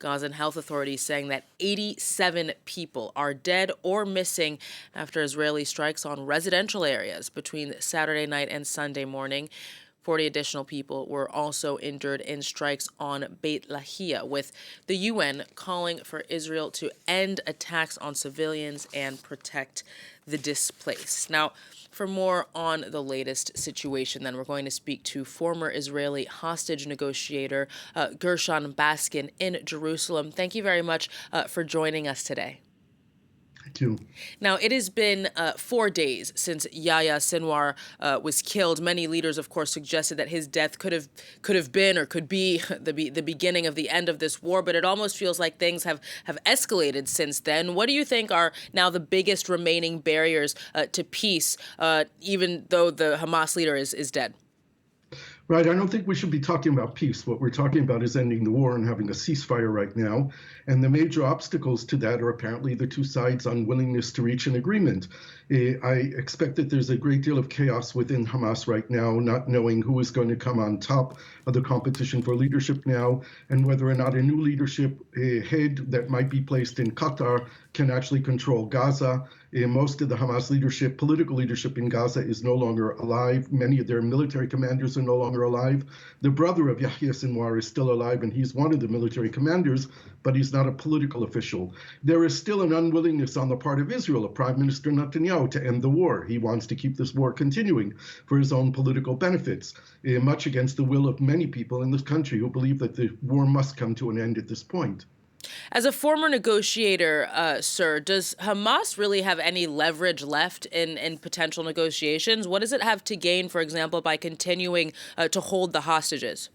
Gazan health authorities saying that 87 people are dead or missing after Israeli strikes on residential areas between Saturday night and Sunday morning. 40 additional people were also injured in strikes on Beit Lahia, with the UN calling for Israel to end attacks on civilians and protect the displaced. Now, for more on the latest situation, then we're going to speak to former Israeli hostage negotiator Gershon Baskin in Jerusalem. Thank you very much for joining us today. Thank you. Now, it has been 4 days since Yahya Sinwar was killed. Many leaders, of course, suggested that his death could have been or could be the beginning of the end of this war. But it almost feels like things have escalated since then. What do you think are now the biggest remaining barriers to peace, even though the Hamas leader is dead? Right. I don't think we should be talking about peace. What we're talking about is ending the war and having a ceasefire right now. And the major obstacles to that are apparently the two sides' unwillingness to reach an agreement. I expect that there's a great deal of chaos within Hamas right now, not knowing who is going to come on top of the competition for leadership now, and whether or not a new leadership head that might be placed in Qatar can actually control Gaza. Most of the Hamas leadership, political leadership in Gaza, is no longer alive. Many of their military commanders are no longer alive. The brother of Yahya Sinwar is still alive, and he's one of the military commanders, but he's not a political official. There is still an unwillingness on the part of Israel, of Prime Minister Netanyahu, to end the war. He wants to keep this war continuing for his own political benefits, much against the will of many people in this country who believe that the war must come to an end at this point. As a former negotiator, sir, does Hamas really have any leverage left in potential negotiations? What does it have to gain, for example, by continuing to hold the hostages?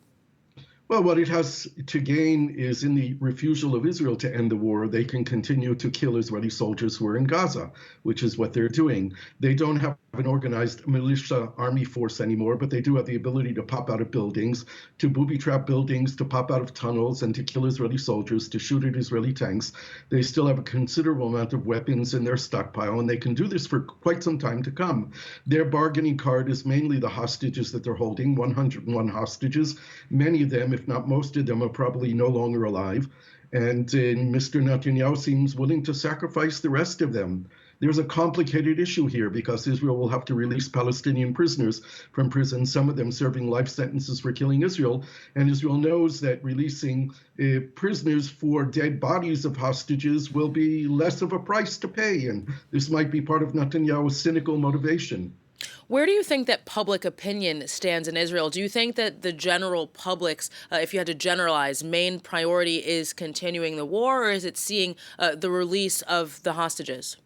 Well, what it has to gain is in the refusal of Israel to end the war, they can continue to kill Israeli soldiers who are in Gaza, which is what they're doing. They don't have an organized militia army force anymore, but they do have the ability to pop out of buildings, to booby-trap buildings, to pop out of tunnels, and to kill Israeli soldiers, to shoot at Israeli tanks. They still have a considerable amount of weapons in their stockpile, and they can do this for quite some time to come. Their bargaining card is mainly the hostages that they're holding, 101 hostages. Many of them, if not most of them, are probably no longer alive. And Mr. Netanyahu seems willing to sacrifice the rest of them. There's a complicated issue here because Israel will have to release Palestinian prisoners from prison, some of them serving life sentences for killing Israel. And Israel knows that releasing prisoners for dead bodies of hostages will be less of a price to pay. And this might be part of Netanyahu's cynical motivation. Where do you think that public opinion stands in Israel? Do you think that the general public's, if you had to generalize, main priority is continuing the war, or is it seeing the release of the hostages?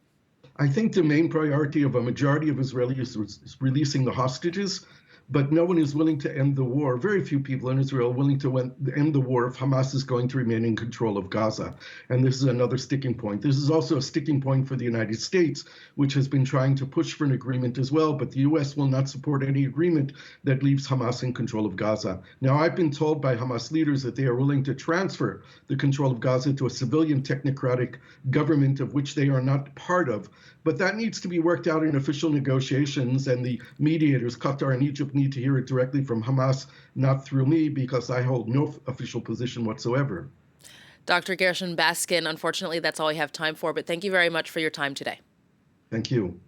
I think the main priority of a majority of Israelis is releasing the hostages, but no one is willing to end the war. Very few people in Israel are willing to end the war if Hamas is going to remain in control of Gaza. And this is another sticking point. This is also a sticking point for the United States, which has been trying to push for an agreement as well. But the U.S. will not support any agreement that leaves Hamas in control of Gaza. Now, I've been told by Hamas leaders that they are willing to transfer the control of Gaza to a civilian technocratic government of which they are not part of. But that needs to be worked out in official negotiations, and the mediators, Qatar and Egypt, need to hear it directly from Hamas, not through me, because I hold no official position whatsoever. Dr. Gershon Baskin, unfortunately, that's all we have time for, but thank you very much for your time today. Thank you.